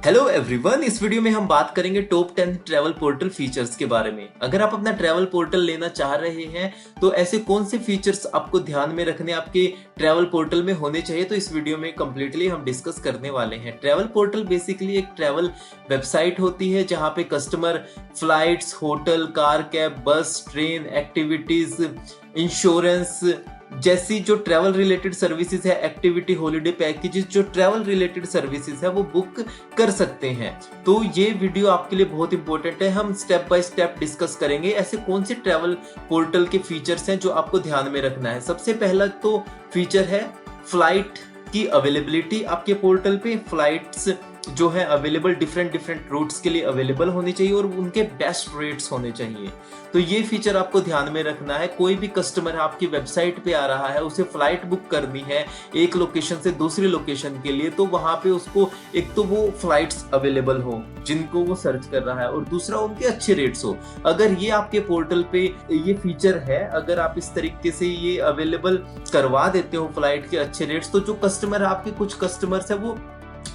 Hello everyone, इस video में हम बात करेंगे टॉप 10 ट्रैवल पोर्टल फीचर्स के बारे में। अगर आप अपना ट्रैवल पोर्टल लेना चाह रहे हैं तो ऐसे कौन से फीचर्स आपको ध्यान में रखने आपके ट्रैवल पोर्टल में होने चाहिए, तो इस वीडियो में कंप्लीटली हम डिस्कस करने वाले हैं। ट्रैवल पोर्टल बेसिकली एक ट्रैवल वेबसाइट होती है जहां पे customer flights, hotel, car, cab, बस, ट्रेन, एक्टिविटीज, इंश्योरेंस जैसी जो ट्रैवल रिलेटेड सर्विसेज है, एक्टिविटी, हॉलिडे पैकेजेस, जो ट्रैवल रिलेटेड सर्विसेज है वो बुक कर सकते हैं। तो ये वीडियो आपके लिए बहुत इंपॉर्टेंट है। हम स्टेप बाय स्टेप डिस्कस करेंगे ऐसे कौन से ट्रैवल पोर्टल के फीचर्स हैं जो आपको ध्यान में रखना है। सबसे पहला तो फीचर है फ्लाइट की अवेलेबिलिटी। आपके पोर्टल पे फ्लाइट्स जो है अवेलेबल डिफरेंट रूट्स के लिए अवेलेबल होनी चाहिए और उनके बेस्ट रेट्स होने चाहिए। तो ये फीचर आपको ध्यान में रखना है। कोई भी कस्टमर आपकी वेबसाइट पे आ रहा है, उसे फ्लाइट बुक करनी है एक लोकेशन से दूसरी लोकेशन के लिए, तो वहां पे उसको एक तो वो फ्लाइट्स अवेलेबल हो जिनको वो सर्च कर रहा है और दूसरा उनके अच्छे रेट्स हो। अगर ये आपके पोर्टल पे ये फीचर है, अगर आप इस तरीके से ये अवेलेबल करवा देते हो फ्लाइट के अच्छे रेट्स, तो जो कस्टमर आपके कुछ कस्टमर्स है वो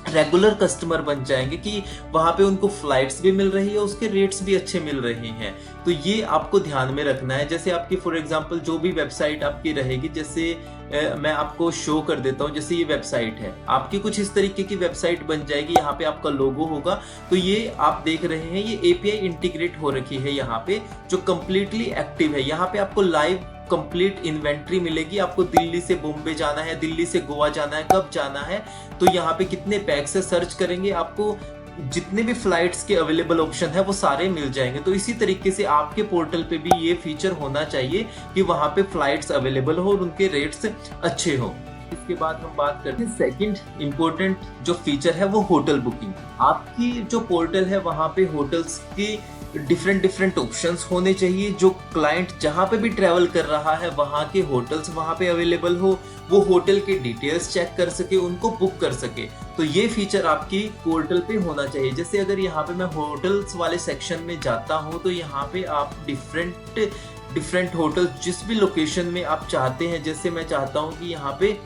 रेगुलर कस्टमर बन जाएंगे कि वहां पे उनको फ्लाइट्स भी मिल रही है, उसके रेट्स भी अच्छे मिल रहे हैं। तो ये आपको ध्यान में रखना है। जैसे आपकी फॉर एग्जांपल जो भी वेबसाइट आपकी रहेगी, जैसे मैं आपको शो कर देता हूँ, जैसे ये वेबसाइट है आपकी, कुछ इस तरीके की वेबसाइट बन जाएगी। यहाँ पे आपका लोगो होगा। तो ये आप देख रहे हैं ये एपीआई इंटीग्रेट हो रखी है यहाँ पे, जो कंप्लीटली एक्टिव है। यहाँ पे आपको लाइव कंप्लीट इन्वेंट्री मिलेगी। आपको दिल्ली से बॉम्बे जाना है, दिल्ली से गोवा जाना है, कब जाना है, तो यहाँ पे कितने पैक से सर्च करेंगे, आपको जितने भी फ्लाइट्स के अवेलेबल ऑप्शन है वो सारे मिल जाएंगे। तो इसी तरीके से आपके पोर्टल पे भी ये फीचर होना चाहिए कि वहां पे फ्लाइट्स अवेलेबल हो और उनके रेट्स अच्छे हो। इसके बाद हम बात करते हैं सेकंड इंपॉर्टेंट जो फीचर है वो होटल बुकिंग। आपकी जो पोर्टल है वहां पे होटल्स की डिफरेंट ऑप्शंस होने चाहिए। जो क्लाइंट जहां पे भी ट्रैवल कर रहा है वहां के होटल्स वहां पे अवेलेबल हो, वो होटल के डिटेल्स चेक कर सके, उनको बुक कर सके। तो ये फीचर आपकी पोर्टल पे होना चाहिए। जैसे अगर यहाँ पे मैं होटल्स वाले सेक्शन में जाता हूँ तो यहाँ पे आप डिफरेंट होटल जिस भी लोकेशन में आप चाहते हैं, जैसे मैं चाहता हूँ कि यहाँ पे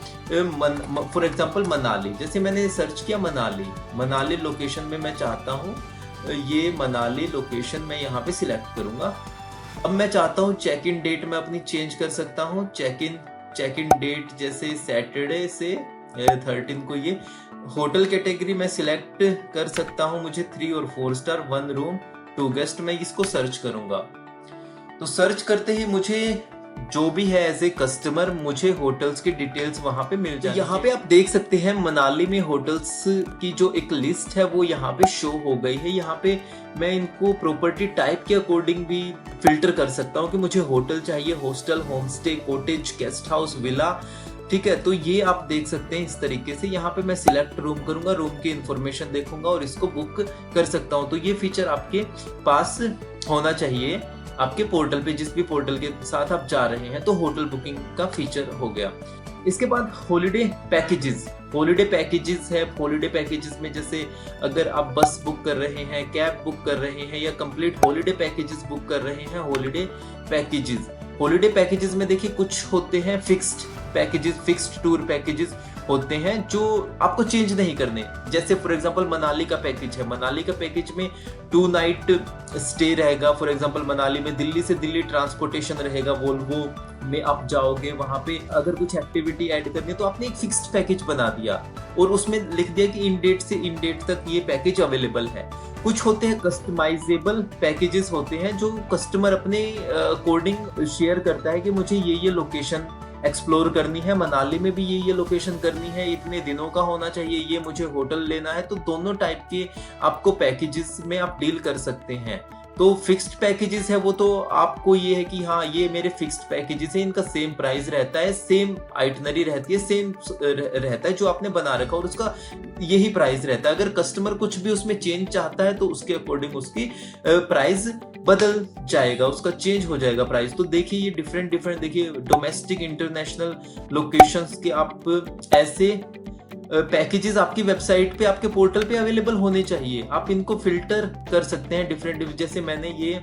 फॉर एग्जांपल मनाली, जैसे मैंने सर्च किया मनाली लोकेशन में मैं चाहता हूँ, ये मनाली लोकेशन मैं यहाँ पे सिलेक्ट करूंगा। अब मैं चाहता हूँ चेक इन डेट मैं अपनी चेंज कर सकता हूँ। चेक इन डेट जैसे सैटरडे से 13 को, ये होटल कैटेगरी मैं सिलेक्ट कर सकता हूँ। मुझे 3 और 4 स्टार 1 रूम 2 गेस्ट, मैं इसको सर्च करूंगा। तो सर्च करते ही मुझे जो भी है एज ए कस्टमर मुझे होटल्स की डिटेल्स वहां पे मिल जाएगी। यहाँ पे आप देख सकते हैं मनाली में होटल्स की जो एक लिस्ट है वो यहाँ पे शो हो गई है। यहाँ पे मैं इनको प्रॉपर्टी टाइप के अकॉर्डिंग भी फिल्टर कर सकता हूँ कि मुझे होटल चाहिए, hostel, home stay, cottage, guest house, villa, ठीक है। तो ये आप देख सकते हैं इस तरीके से। यहाँ पे मैं सिलेक्ट रूम करूंगा, रूम की इंफॉर्मेशन देखूंगा और इसको बुक कर सकता हूँ। तो ये फीचर आपके पास होना चाहिए आपके पोर्टल पे, जिस भी पोर्टल के साथ आप जा रहे हैं। तो होटल बुकिंग का फीचर हो गया। इसके बाद हॉलिडे पैकेजेस है। हॉलिडे पैकेजेस में जैसे अगर आप बस बुक कर रहे हैं, कैब बुक कर रहे हैं या कंप्लीट हॉलिडे पैकेजेस बुक कर रहे हैं, हॉलिडे पैकेजेस में देखिए कुछ होते हैं fixed packages, fixed tour packages होते हैं जो आपको चेंज नहीं करने। जैसे फॉर एग्जांपल मनाली का पैकेज है, मनाली का पैकेज में 2 नाइट स्टे रहेगा। फॉर एग्जांपल मनाली में दिल्ली से दिल्ली ट्रांसपोर्टेशन रहेगा, वोल्वो में आप जाओगे, वहां पे अगर कुछ एक्टिविटी ऐड करनी है तो आपने एक फिक्स्ड पैकेज बना दिया और उसमें लिख दिया कि इन डेट से इन डेट तक ये पैकेज अवेलेबल है। कुछ होते हैं कस्टमाइजेबल पैकेजेस होते हैं जो कस्टमर अपने अकॉर्डिंग शेयर करता है कि मुझे ये लोकेशन एक्सप्लोर करनी है, मनाली में भी ये लोकेशन करनी है, इतने दिनों का होना चाहिए, ये मुझे होटल लेना है। तो दोनों टाइप के आपको पैकेजेस में आप डील कर सकते हैं। तो फिक्स्ड पैकेजेस है वो तो आपको ये है कि हाँ ये मेरे फिक्स्ड पैकेजेस है, इनका सेम प्राइस रहता है, सेम आइटनरी रहती है, सेम रहता है जो आपने बना रखा और उसका यही प्राइस रहता है। अगर कस्टमर कुछ भी उसमें चेंज चाहता है तो उसके अकॉर्डिंग उसकी प्राइस बदल जाएगा, उसका चेंज हो जाएगा प्राइस। तो देखिए ये डिफरेंट देखिए डोमेस्टिक, इंटरनेशनल लोकेशंस के आप ऐसे पैकेजेस आपकी वेबसाइट पे, आपके पोर्टल पे अवेलेबल होने चाहिए। आप इनको फिल्टर कर सकते हैं डिफरेंट, जैसे मैंने ये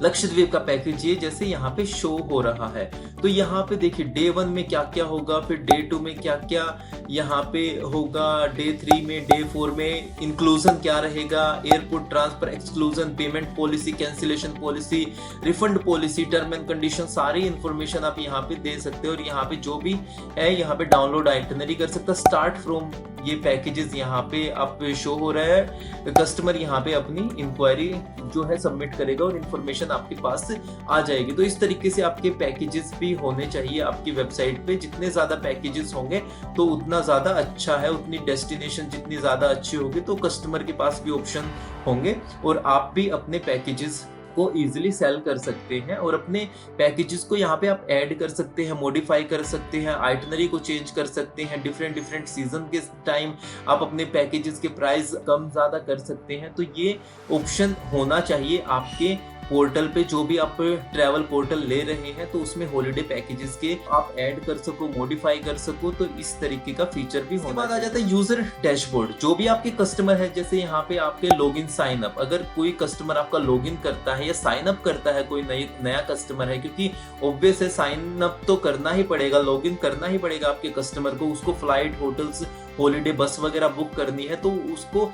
लक्षद्वीप का पैकेज ये जैसे यहाँ पे शो हो रहा है। तो यहाँ पे देखिए डे 1 में क्या क्या होगा, फिर डे 2 में क्या क्या यहाँ पे होगा, डे 3 में, डे 4 में इंक्लूजन क्या रहेगा, airport transfer exclusion, payment policy, cancellation policy, refund policy, term and condition, सारी इंफॉर्मेशन आप यहाँ पे दे सकते हो। और यहाँ पे जो भी है यहाँ पे डाउनलोड आइटनरी कर सकता है। स्टार्ट फ्रॉम ये पैकेजेस यहाँ पे आप शो हो रहा है। कस्टमर यहाँ पे अपनी इंक्वायरी जो है सबमिट करेगा और इन्फॉर्मेशन आपके पास आ जाएगी। तो इस तरीके से आपके पैकेजेस भी होने चाहिए आपकी वेबसाइट पे। जितने ज्यादा पैकेजेस होंगे तो उतना ज्यादा अच्छा है, उतनी डेस्टिनेशन जितनी ज्यादा अच्छी होगी तो कस्टमर के पास भी ऑप्शन होंगे और आप भी अपने पैकेजेस को इजीली सेल कर सकते हैं। और अपने पैकेजेस को यहाँ पे आप ऐड कर सकते हैं, मॉडिफाई कर सकते हैं, आइटनरी को चेंज कर सकते हैं, डिफरेंट सीजन के टाइम आप अपने पैकेजेस के प्राइस कम ज्यादा कर सकते हैं। तो ये ऑप्शन होना चाहिए आपके पोर्टल पे, जो भी आप ट्रैवल पोर्टल ले रहे हैं तो उसमें हॉलिडे पैकेजेस के आप ऐड कर सको, मॉडिफाई कर सको। तो इस तरीके का फीचर भी होना। बाद आ जाता है यूजर डैशबोर्ड। जो भी आपके कस्टमर है, जैसे यहाँ पे आपके लॉगिन साइन अप, अगर कोई कस्टमर आपका लॉगिन करता है या साइन अप करता है, कोई नया कस्टमर है, क्योंकि ऑब्वियस है साइन अप तो करना ही पड़ेगा, लॉगिन करना ही पड़ेगा आपके कस्टमर को। उसको फ्लाइट, होटल्स, हॉलिडे, बस वगैरह बुक करनी है तो उसको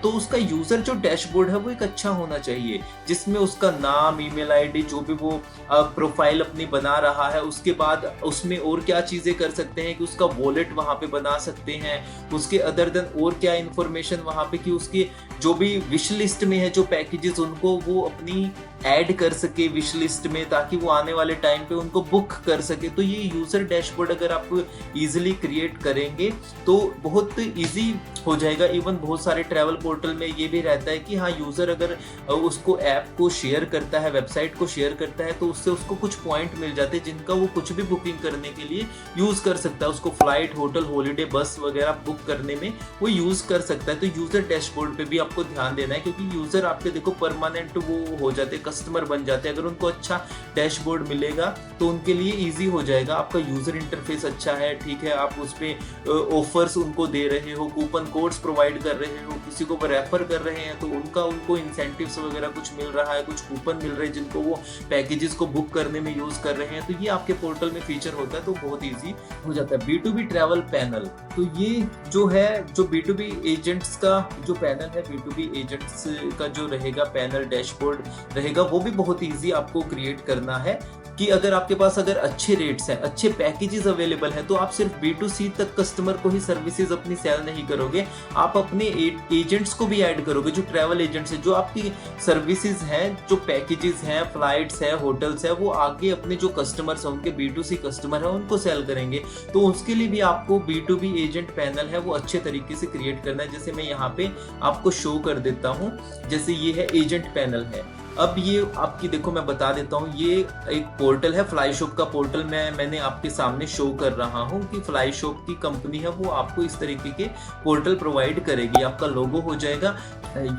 तो उसका यूजर जो डैशबोर्ड है वो एक अच्छा होना चाहिए, जिसमें उसका नाम, ईमेल आईडी, जो भी वो प्रोफाइल अपनी बना रहा है, उसके बाद उसमें और क्या चीजें कर सकते हैं कि उसका वॉलेट वहां पे बना सकते हैं, उसके अदर देन और क्या इंफॉर्मेशन वहां पे कि उसके जो भी विश लिस्ट में है जो पैकेजेस उनको वो अपनी ऐड कर सके विश लिस्ट में, ताकि वो आने वाले टाइम पे उनको बुक कर सके। तो ये यूजर डैशबोर्ड अगर आप इजीली क्रिएट करेंगे तो बहुत इजी हो जाएगा। इवन बहुत सारे ट्रैवल पोर्टल में ये भी रहता है कि हाँ, यूजर अगर उसको ऐप को शेयर करता है, वेबसाइट को शेयर करता है, तो उससे उसको कुछ पॉइंट मिल जाते हैं जिनका वो कुछ भी बुकिंग करने के लिए यूज कर सकता है। उसको फ्लाइट, होटल, हॉलिडे, बस वगैरह बुक करने में वो यूज कर सकता है। तो यूजर डैशबोर्ड पे भी आपको ध्यान देना है, क्योंकि यूजर आपके देखो परमानेंट वो हो जाते, कस्टमर बन जाते हैं। अगर उनको अच्छा डैशबोर्ड मिलेगा तो उनके लिए इजी हो जाएगा। आपका यूजर इंटरफेस अच्छा है, ठीक है, आप उस पे ऑफर्स उनको दे रहे हो, कूपन कोड्स प्रोवाइड कर रहे हो, किसी को रेफर कर रहे हैं तो उनको इंसेंटिव्स वगैरह कुछ मिल रहा है, कुछ कूपन मिल रहे हैं जिनको वो पैकेजेस को बुक करने में यूज कर रहे हैं। तो ये आपके पोर्टल में फीचर होता है तो बहुत इजी हो जाता है। B2B ट्रैवल पैनल, तो ये जो है जो B2B एजेंट्स का जो पैनल है, B2B एजेंट्स का जो रहेगा पैनल, डैशबोर्ड रहेगा, वो भी बहुत इजी आपको क्रिएट करना है। कि अगर आपके पास अगर अच्छे रेट्स हैं, अच्छे पैकेजेस अवेलेबल हैं, तो आप सिर्फ B2C तक कस्टमर को ही सर्विसेज अपनी सेल नहीं करोगे, आप अपने एजेंट्स को भी ऐड करोगे, जो ट्रैवल एजेंट्स हैं, जो आपकी सर्विसेज हैं, जो पैकेजेस हैं, फ्लाइट्स है, होटल्स है, वो आगे अपने जो कस्टमर्स हैं, उनके B2C कस्टमर है, उनको सेल करेंगे। तो उसके लिए भी आपको B2B एजेंट पैनल है वो अच्छे तरीके से क्रिएट करना है। जैसे मैं यहाँ पे आपको शो कर देता हूँ, जैसे ये है एजेंट पैनल है। अब ये आपकी देखो मैं बता देता हूँ, ये एक पोर्टल है, फ्लाई शॉप का पोर्टल मैंने आपके सामने शो कर रहा हूँ कि फ्लाई शॉप की कंपनी है वो आपको इस तरीके के पोर्टल प्रोवाइड करेगी। आपका लोगो हो जाएगा,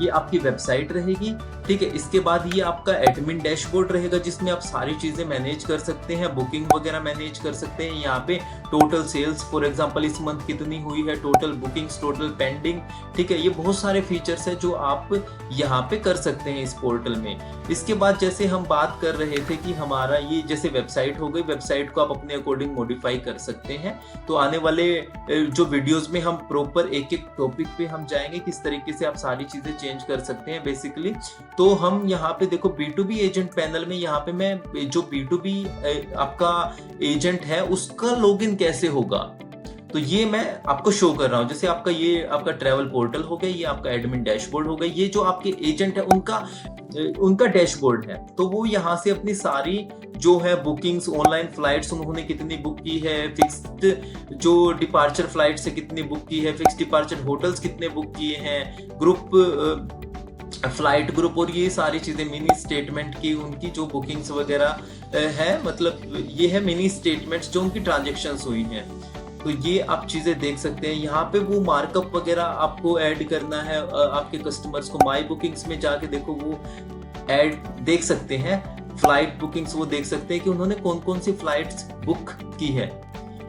ये आपकी वेबसाइट रहेगी, ठीक है। इसके बाद ये आपका एडमिन डैशबोर्ड रहेगा जिसमें आप सारी चीजें मैनेज कर सकते हैं, बुकिंग वगैरह मैनेज कर सकते हैं। यहाँ पे टोटल सेल्स फॉर एग्जांपल इस मंथ कितनी हुई है, टोटल बुकिंग्स, टोटल पेंडिंग, ठीक है। ये बहुत सारे फीचर्स है जो आप यहाँ पे कर सकते हैं इस पोर्टल में। इसके बाद जैसे हम बात कर रहे थे कि हमारा ये जैसे वेबसाइट हो गई, वेबसाइट को आप अपने अकॉर्डिंग मॉडिफाई कर सकते हैं। तो आने वाले जो वीडियोस में हम प्रॉपर एक एक टॉपिक पे हम जाएंगे किस तरीके से आप सारी चीजें चेंज कर सकते हैं बेसिकली। तो हम यहाँ पे देखो B2B एजेंट पैनल में यहाँ पे मैं जो B2B आपका एजेंट है उसका लॉगिन कैसे होगा तो ये मैं आपको शो कर रहा हूँ। जैसे आपका ये आपका ट्रैवल पोर्टल हो गया, ये आपका एडमिन डैशबोर्ड हो गया, ये जो आपके एजेंट है उनका डैशबोर्ड है। तो वो यहाँ से अपनी सारी जो है बुकिंग्स, ऑनलाइन फ्लाइट्स उन्होंने कितनी बुक की है, फिक्स्ड जो डिपार्चर फ्लाइट से कितनी बुक की है, फिक्स्ड डिपार्चर होटल्स कितने बुक किए हैं, ग्रुप फ्लाइट ग्रुप, और ये सारी चीजें मिनी स्टेटमेंट की उनकी जो बुकिंग्स वगैरह है, मतलब ये है मिनी स्टेटमेंट्स जो उनकी ट्रांजेक्शन्स हुई हैं। तो ये आप चीजें देख सकते हैं। यहाँ पे वो मार्कअप वगैरह आपको ऐड करना है आपके कस्टमर्स को। माई बुकिंग्स में जाके देखो वो ऐड देख सकते हैं, फ्लाइट बुकिंग्स वो देख सकते हैं कि उन्होंने कौन कौन सी फ्लाइट्स बुक की है,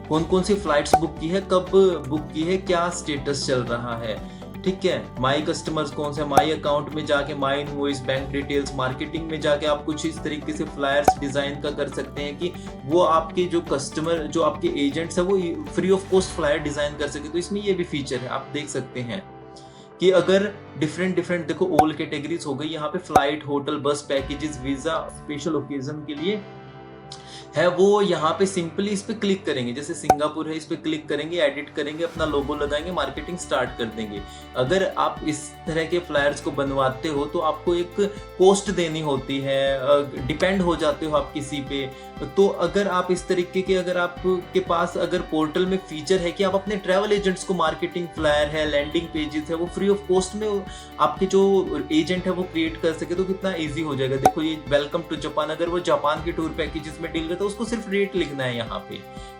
कौन कौन सी फ्लाइट्स बुक की है, कब बुक की है, क्या स्टेटस चल रहा है। ठीक है। माई कस्टमर्स कौन से, माई अकाउंट में जाके माई इनवॉइस, बैंक डिटेल्स, मार्केटिंग में जाके आप कुछ इस तरीके से फ्लायर्स डिजाइन का कर सकते हैं कि वो आपके जो कस्टमर, जो आपके एजेंट्स है, वो free of cost flyer design कर सके। तो इसमें ये भी फीचर है, आप देख सकते हैं कि अगर डिफरेंट देखो ऑल कैटेगरीज हो गई यहाँ पे, फ्लाइट, होटल, बस पैकेजेस, वीजा, स्पेशल ओकेजन के लिए है, वो यहाँ पे सिंपली इस पे क्लिक करेंगे। जैसे सिंगापुर है, इस पे क्लिक करेंगे, एडिट करेंगे, अपना लोगो लगाएंगे, मार्केटिंग स्टार्ट कर देंगे। अगर आप इस तरह के फ्लायर्स को बनवाते हो तो आपको एक कॉस्ट देनी होती है, डिपेंड हो जाते हो आप किसी पे। तो अगर आप इस तरीके के, अगर आपके पास अगर पोर्टल में फीचर है कि आप अपने ट्रैवल एजेंट्स को मार्केटिंग फ्लायर है, लैंडिंग पेजेस है, वो फ्री ऑफ कॉस्ट में आपके जो एजेंट है वो क्रिएट कर सके, तो कितना ईजी हो जाएगा। देखो ये वेलकम टू जापान, अगर वो जापान के टूर पैकेजेस में डील तो उसको सिर्फ रेट लिखना है यहाँ पे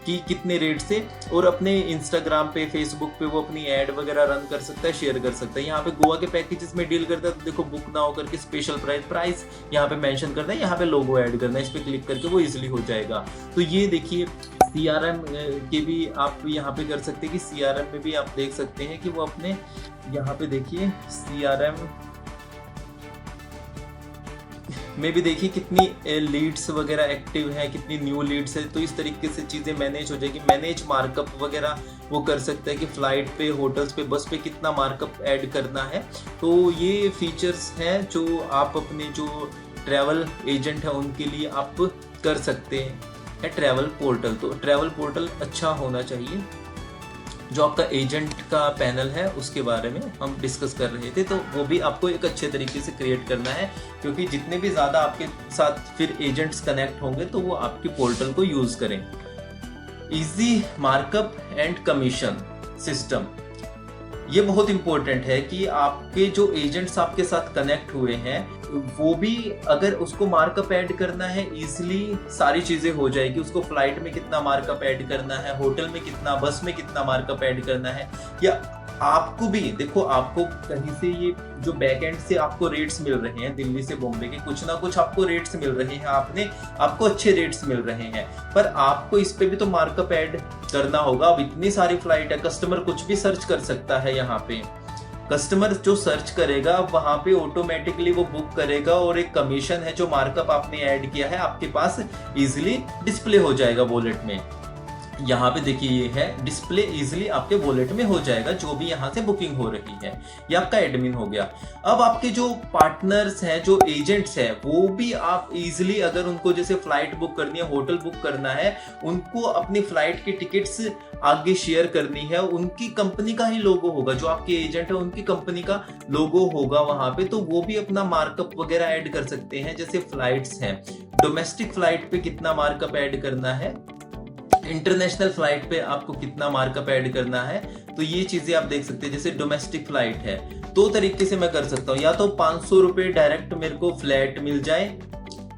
कि कितने रेट से, और अपने इंस्टाग्राम पे, फेसबुक पे वो अपनी एड वगैरह रन कर सकता है, शेयर कर सकता है। यहाँ पे गोवा के पैकेजेस में डील करता है तो देखो बुक ना होकर के स्पेशल प्राइस यहाँ पे मेंशन करना है, यहाँ पे लोगो ऐड करना है, इस पे क्लिक करके वो इजीली हो जाएगा। तो ये देखिए CRM के भी आप यहाँ पे कर सकते हैं कि CRM में भी आप देख सकते हैं कि वो अपने यहाँ पे देखिए CRM में भी देखिए कितनी लीड्स वगैरह एक्टिव है, कितनी न्यू लीड्स है। तो इस तरीके से चीज़ें मैनेज हो जाएगी। मैनेज मार्कअप वगैरह वो कर सकते हैं कि फ्लाइट पे, होटल्स पे, बस पे कितना मार्कअप ऐड करना है। तो ये फीचर्स हैं जो आप अपने जो ट्रैवल एजेंट है उनके लिए आप कर सकते हैं ट्रैवल पोर्टल। तो ट्रैवल पोर्टल अच्छा होना चाहिए। जो आपका एजेंट का पैनल है उसके बारे में हम डिस्कस कर रहे थे, तो वो भी आपको एक अच्छे तरीके से क्रिएट करना है, क्योंकि जितने भी ज़्यादा आपके साथ फिर एजेंट्स कनेक्ट होंगे तो वो आपके पोर्टल को यूज़ करें। Easy markup and commission system, ये बहुत इंपॉर्टेंट है कि आपके जो एजेंट्स आपके साथ कनेक्ट हुए हैं वो भी, अगर उसको मार्कअप ऐड करना है इजीली सारी चीजें हो जाएगी। उसको फ्लाइट में कितना मार्कअप ऐड करना है, होटल में कितना, बस में कितना मार्कअप ऐड करना है, या आपको भी देखो, आपको कहीं से ये जो बैक एंड से आपको रेट्स मिल रहे हैं, दिल्ली से बॉम्बे के कुछ ना कुछ आपको रेट्स मिल रहे हैं, आपको अच्छे रेट्स मिल रहे हैं, पर आपको इस पे भी तो मार्कअप ऐड करना होगा। अब इतनी सारी फ्लाइट है, कस्टमर कुछ भी सर्च कर सकता है। यहाँ पे कस्टमर जो सर्च करेगा वहां पे ऑटोमेटिकली वो बुक करेगा, और एक कमीशन है जो मार्कअप आपने ऐड किया है आपके पास इजीली डिस्प्ले हो जाएगा वॉलेट में। यहाँ पे देखिए ये है डिस्प्ले इजीली आपके वॉलेट में हो जाएगा, जो भी यहाँ से बुकिंग हो रही है। ये आपका एडमिन हो गया। अब आपके जो पार्टनर्स हैं, जो एजेंट्स हैं, वो भी आप इजीली, अगर उनको जैसे फ्लाइट बुक करनी है, होटल बुक करना है, उनको अपनी फ्लाइट की टिकट्स आगे शेयर करनी है, उनकी कंपनी का ही लोगो होगा, जो आपके एजेंट है उनकी कंपनी का लोगो होगा वहां पे, तो वो भी अपना मार्कअप वगैरह ऐड कर सकते हैं। जैसे फ्लाइट्स हैं, डोमेस्टिक फ्लाइट पे कितना मार्कअप ऐड करना है, इंटरनेशनल फ्लाइट पे आपको कितना मार्कअप ऐड करना है, तो ये चीजें आप देख सकते हैं। जैसे डोमेस्टिक फ्लाइट है, दो तरीके से मैं कर सकता हूँ, या तो 500 रुपए डायरेक्ट मेरे को फ्लैट मिल जाए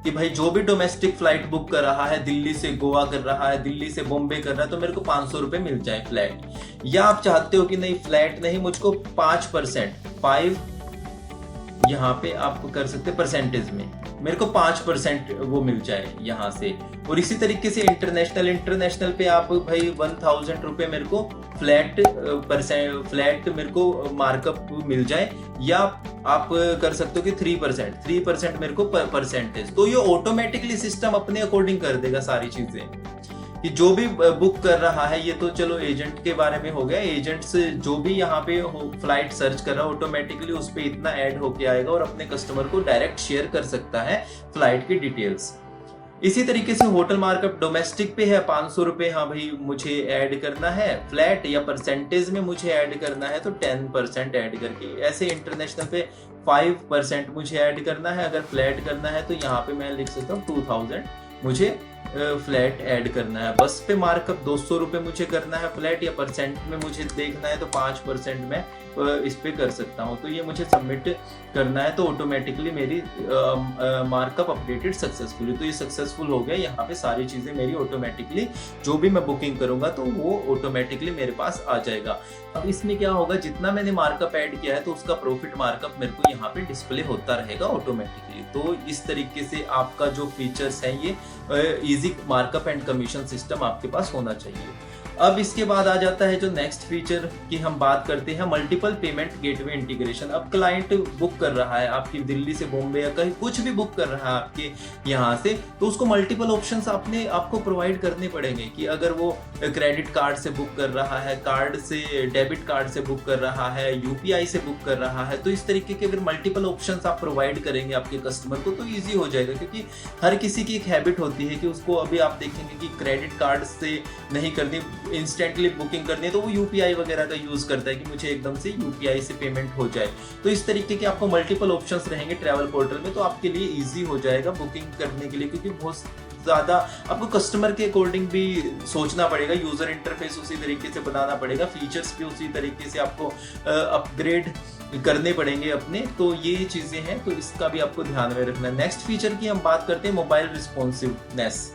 कि भाई जो भी डोमेस्टिक फ्लाइट बुक कर रहा है, दिल्ली से गोवा कर रहा है, दिल्ली से बॉम्बे कर रहा है, तो मेरे को 500 रुपए मिल जाए फ्लैट। या आप चाहते हो कि नहीं फ्लैट नहीं, मुझको 5% 5 यहाँ पे आप कर सकते हैं परसेंटेज में, मेरे को 5% वो मिल जाए यहाँ से। और इसी तरीके से इंटरनेशनल पे आप भाई 1000 रुपए मेरे को फ्लैट मेरे को मार्कअप मिल जाए, या आप कर सकते हो कि 3% मेरे को परसेंटेज। तो ये ऑटोमेटिकली सिस्टम अपने अकॉर्डिंग कर देगा सारी चीजें कि जो भी बुक कर रहा है। ये तो चलो एजेंट के बारे में हो गया। एजेंट्स जो भी यहाँ पे फ्लाइट सर्च कर रहा है, ऑटोमेटिकली उस पर इतना ऐड होके आएगा और अपने कस्टमर को डायरेक्ट शेयर कर सकता है फ्लाइट की डिटेल्स। इसी तरीके से होटल मार्कअप डोमेस्टिक पे है 500 रुपए, हाँ भाई मुझे ऐड करना है फ्लैट, या परसेंटेज में मुझे ऐड करना है तो 10% ऐड करके। ऐसे इंटरनेशनल पे 5% मुझे ऐड करना है, अगर फ्लैट करना है तो यहाँ पे मैं लिख सकता हूँ 2000 मुझे फ्लैट ऐड करना है। बस पे मार्कअप 200 रुपए मुझे करना है फ्लैट, या परसेंट में मुझे देखना है तो 5% में इस पे कर सकता हूँ। तो ये मुझे सबमिट करना है तो ऑटोमेटिकली मेरी मार्कअप अपडेटेड सक्सेसफुली, तो ये सक्सेसफुल हो गया। यहाँ पे सारी चीजें मेरी ऑटोमेटिकली, जो भी मैं बुकिंग करूंगा तो वो ऑटोमेटिकली मेरे पास आ जाएगा। अब इसमें क्या होगा, जितना मैंने मार्कअप ऐड किया है तो उसका प्रॉफिट मार्कअप मेरे को यहाँ पे डिस्प्ले होता रहेगा ऑटोमेटिकली। तो इस तरीके से आपका जो फीचर्स है, ये easy markup and commission system आपके पास होना चाहिए। अब इसके बाद आ जाता है जो नेक्स्ट फीचर की हम बात करते हैं, मल्टीपल पेमेंट गेटवे इंटीग्रेशन। अब क्लाइंट बुक कर रहा है आपकी दिल्ली से बॉम्बे या कहीं कुछ भी बुक कर रहा है आपके यहाँ से, तो उसको मल्टीपल ऑप्शंस आपको प्रोवाइड करने पड़ेंगे कि अगर वो क्रेडिट कार्ड से बुक कर रहा है, कार्ड से, डेबिट कार्ड से बुक कर रहा है, यूपीआई से बुक कर रहा है, तो इस तरीके के अगर मल्टीपल ऑप्शंस आप प्रोवाइड करेंगे आपके कस्टमर को तो ईजी हो जाएगा। क्योंकि हर किसी की एक हैबिट होती है कि उसको, अभी आप देखेंगे कि क्रेडिट कार्ड से नहीं करनी, इंस्टेंटली बुकिंग करनी है तो वो यूपीआई वगैरह का यूज करता है कि मुझे एकदम से यूपीआई से पेमेंट हो जाए। तो इस तरीके के आपको मल्टीपल ऑप्शंस रहेंगे ट्रैवल पोर्टल में, तो आपके लिए इजी हो जाएगा बुकिंग करने के लिए। क्योंकि बहुत ज़्यादा आपको कस्टमर के अकॉर्डिंग भी सोचना पड़ेगा, यूज़र इंटरफेस उसी तरीके से बनाना पड़ेगा, फीचर्स भी उसी तरीके से आपको अपग्रेड करने पड़ेंगे अपने। तो ये चीज़ें हैं, तो इसका भी आपको ध्यान में रखना है। नेक्स्ट फीचर की हम बात करते हैं मोबाइल रिस्पॉन्सिवनेस।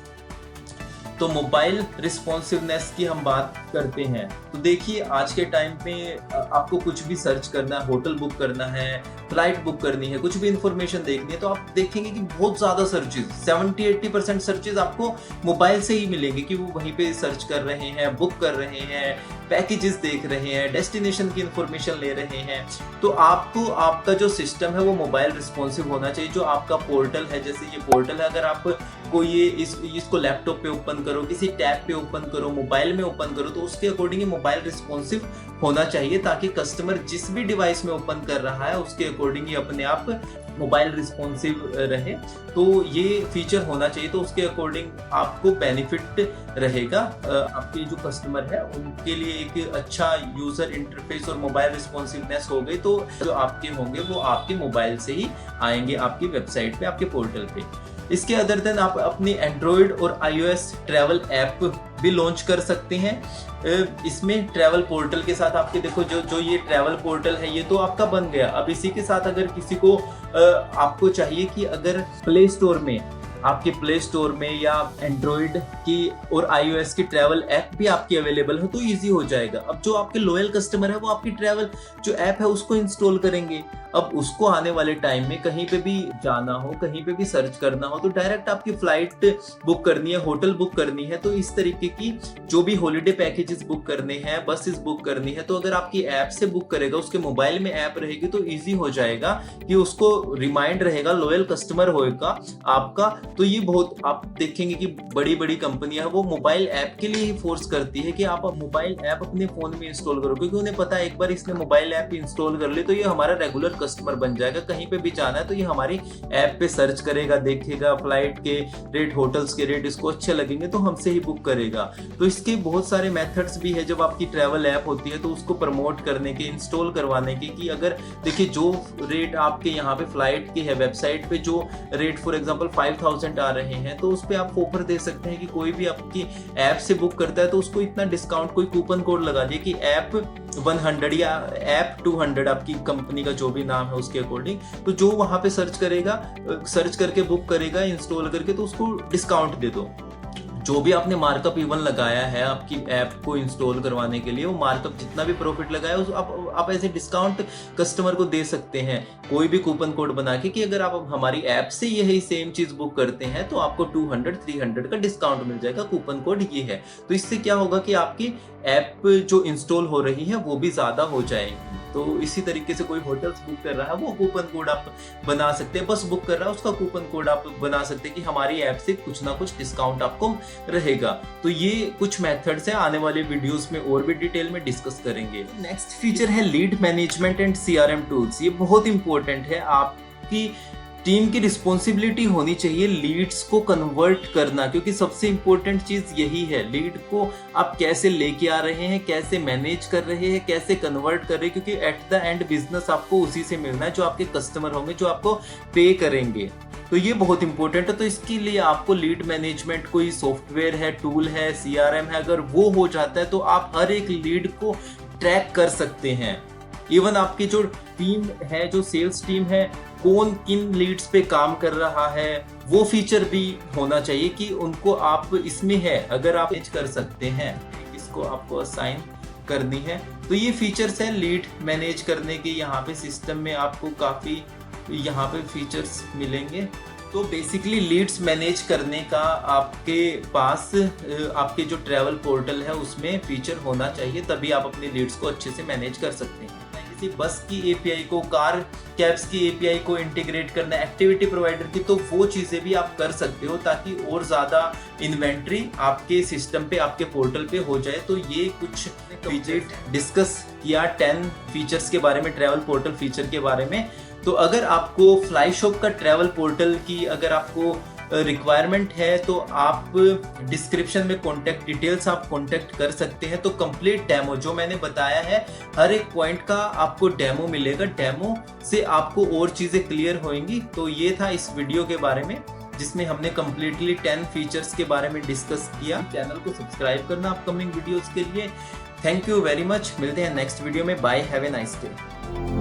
तो मोबाइल रिस्पॉन्सिवनेस की हम बात करते हैं, तो देखिए आज के टाइम में आपको कुछ भी सर्च करना है, होटल बुक करना है, फ्लाइट बुक करनी है, कुछ भी इंफॉर्मेशन देखनी है, तो आप देखेंगे कि बहुत ज़्यादा सर्चेज, 70-80% सर्चेज आपको मोबाइल से ही मिलेंगे कि वो वहीं पे सर्च कर रहे हैं, बुक कर रहे हैं, पैकेजेस देख रहे हैं, डेस्टिनेशन की इंफॉर्मेशन ले रहे हैं। तो आपको आपका जो सिस्टम है वो मोबाइल रिस्पॉन्सिव होना चाहिए। जो आपका पोर्टल है, जैसे ये पोर्टल है, अगर आप कोई ये इसको लैपटॉप पे ओपन करो, किसी टैब पे ओपन करो, मोबाइल में ओपन करो, तो उसके अकॉर्डिंग मोबाइल रिस्पॉन्सिव होना चाहिए ताकि कस्टमर जिस भी डिवाइस में ओपन कर रहा है उसके अकॉर्डिंग ही अपने आप मोबाइल रिस्पॉन्सिव रहे। तो ये फीचर होना चाहिए, तो उसके अकॉर्डिंग आपको बेनिफिट रहेगा। आपके जो कस्टमर है उनके लिए एक अच्छा यूजर इंटरफेस और मोबाइल रिस्पॉन्सिवनेस हो गई, तो जो आपके होंगे वो आपके मोबाइल से ही आएंगे आपकी वेबसाइट पे, आपके पोर्टल पे। इसके अदर देन आप अपनी एंड्रॉयड और iOS ट्रैवल ऐप भी लॉन्च कर सकते हैं। इसमें ट्रैवल पोर्टल के साथ आपके देखो जो ये ट्रैवल पोर्टल है ये तो आपका बन गया। अब इसी के साथ अगर किसी को आपको चाहिए कि अगर प्ले स्टोर में, आपके प्ले स्टोर में या एंड्रॉयड की और iOS की ट्रैवल ऐप भी आपकी अवेलेबल हो तो इजी हो जाएगा। अब जो आपके लॉयल कस्टमर है वो आपकी ट्रैवल जो ऐप है उसको इंस्टॉल करेंगे। अब उसको आने वाले टाइम में कहीं पे भी जाना हो, कहीं पे भी सर्च करना हो, तो डायरेक्ट आपकी फ्लाइट बुक करनी है, होटल बुक करनी है, तो इस तरीके की जो भी हॉलिडे पैकेजेस बुक करने हैं, बसेस बुक करनी है, तो अगर आपकी ऐप से बुक करेगा, उसके मोबाइल में ऐप रहेगी तो ईजी हो जाएगा कि उसको रिमाइंड रहेगा, लॉयल कस्टमर होएगा आपका। तो ये बहुत आप देखेंगे कि बड़ी बड़ी कंपनियां वो मोबाइल ऐप के लिए ही फोर्स करती है कि आप मोबाइल ऐप अपने फोन में इंस्टॉल करो, क्योंकि उन्हें पता है एक बार इसने मोबाइल ऐप इंस्टॉल कर ली तो ये हमारा रेगुलर कस्टमर बन जाएगा। कहीं पे भी जाना है तो ये हमारी ऐप पे सर्च करेगा, देखेगा फ्लाइट के रेट, होटल्स के रेट इसको अच्छे लगेंगे तो हमसे ही बुक करेगा। तो इसके बहुत सारे मेथड्स भी है जब आपकी ट्रैवल ऐप होती है तो उसको प्रमोट करने के, इंस्टॉल करवाने के, कि अगर देखिए जो रेट आपके यहाँ पे फ्लाइट की है, वेबसाइट पे जो रेट फॉर एग्जांपल 5000 आ रहे हैं तो उस पे आप ऑफर दे सकते हैं कि कोई भी आपकी ऐप से बुक करता है तो उसको इतना डिस्काउंट, कोई कूपन कोड लगा दिए कि ऐप 100 या ऐप 200, आपकी कंपनी का जो भी नाम है उसके अकॉर्डिंग। तो जो वहां पे सर्च करेगा, सर्च करके बुक करेगा इंस्टॉल करके, तो उसको डिस्काउंट दे दो। जो भी आपने मार्कअप इवन लगाया है आपकी ऐप को इंस्टॉल करवाने के लिए, वो मार्कअप जितना भी प्रॉफिट लगाया उस आप ऐसे डिस्काउंट कस्टमर को दे सकते हैं, कोई भी कूपन कोड बना के कि अगर आप हमारी ऐप से यही सेम चीज बुक करते हैं तो आपको 200-300 का डिस्काउंट मिल जाएगा, कूपन कोड ये है। तो इससे क्या होगा कि आपकी ऐप जो इंस्टॉल हो रही है वो भी ज्यादा हो जाएगी। तो इसी तरीके से कोई होटल्स बुक कर रहा है वो कूपन कोड आप बना सकते हैं, बस बुक कर रहा है उसका कूपन कोड आप बना सकते हैं कि हमारी ऐप से कुछ ना कुछ डिस्काउंट आपको रहेगा। तो ये कुछ मेथड्स हैं, आने वाले वीडियोस में और भी डिटेल में डिस्कस करेंगे। नेक्स्ट फीचर है lead management and CRM tools. ये बहुत इंपॉर्टेंट है, आपकी टीम की रिस्पॉन्सिबिलिटी होनी चाहिए लीड्स को कन्वर्ट करना, क्योंकि सबसे इंपॉर्टेंट चीज यही है, लीड को आप कैसे लेके आ रहे हैं, कैसे मैनेज कर रहे हैं, कैसे कन्वर्ट कर रहे हैं, क्योंकि एट द एंड बिजनेस आपको उसी से मिलना है जो आपके कस्टमर होंगे, जो आपको पे करेंगे। तो ये बहुत इंपॉर्टेंट है। तो इसके लिए आपको लीड मैनेजमेंट कोई सॉफ्टवेयर है, टूल है, सीआरएम है, अगर वो हो जाता है तो आप हर एक लीड को ट्रैक कर सकते हैं। इवन आपकी जो टीम है, जो सेल्स टीम है, कौन किन लीड्स पे काम कर रहा है, वो फीचर भी होना चाहिए कि उनको आप इसमें है, अगर आप मैनेज कर सकते हैं, इसको आपको असाइन करनी है। तो ये फीचर्स है लीड मैनेज करने के। यहाँ पे सिस्टम में आपको काफ़ी यहाँ पे फीचर्स मिलेंगे। तो तो बेसिकली लीड्स मैनेज करने का आपके पास आपके जो ट्रैवल पोर्टल है उसमें फीचर होना चाहिए, तभी आप अपने लीड्स को अच्छे से मैनेज कर सकते हैं। किसी बस की एपीआई को, कार कैब्स की एपीआई को इंटीग्रेट करना, एक्टिविटी प्रोवाइडर की, तो वो चीज़ें भी आप कर सकते हो ताकि और ज़्यादा इन्वेंट्री आपके सिस्टम पे, आपके पोर्टल पे हो जाए। तो ये कुछ फीचर डिस्कस किया 10 फीचर्स के बारे में, ट्रैवल पोर्टल फीचर के बारे में। तो अगर आपको फ्लाई शॉप का ट्रैवल पोर्टल की अगर आपको रिक्वायरमेंट है तो आप डिस्क्रिप्शन में कॉन्टैक्ट डिटेल्स आप कॉन्टैक्ट कर सकते हैं। तो कंप्लीट डेमो जो मैंने बताया है, हर एक पॉइंट का आपको डेमो मिलेगा, डेमो से आपको और चीज़ें क्लियर होंगी। तो ये था इस वीडियो के बारे में जिसमें हमने कम्प्लीटली 10 फीचर्स के बारे में डिस्कस किया। चैनल को सब्सक्राइब करना अपकमिंग वीडियोज़ के लिए। थैंक यू वेरी मच, मिलते हैं नेक्स्ट वीडियो में। Bye, have a nice day.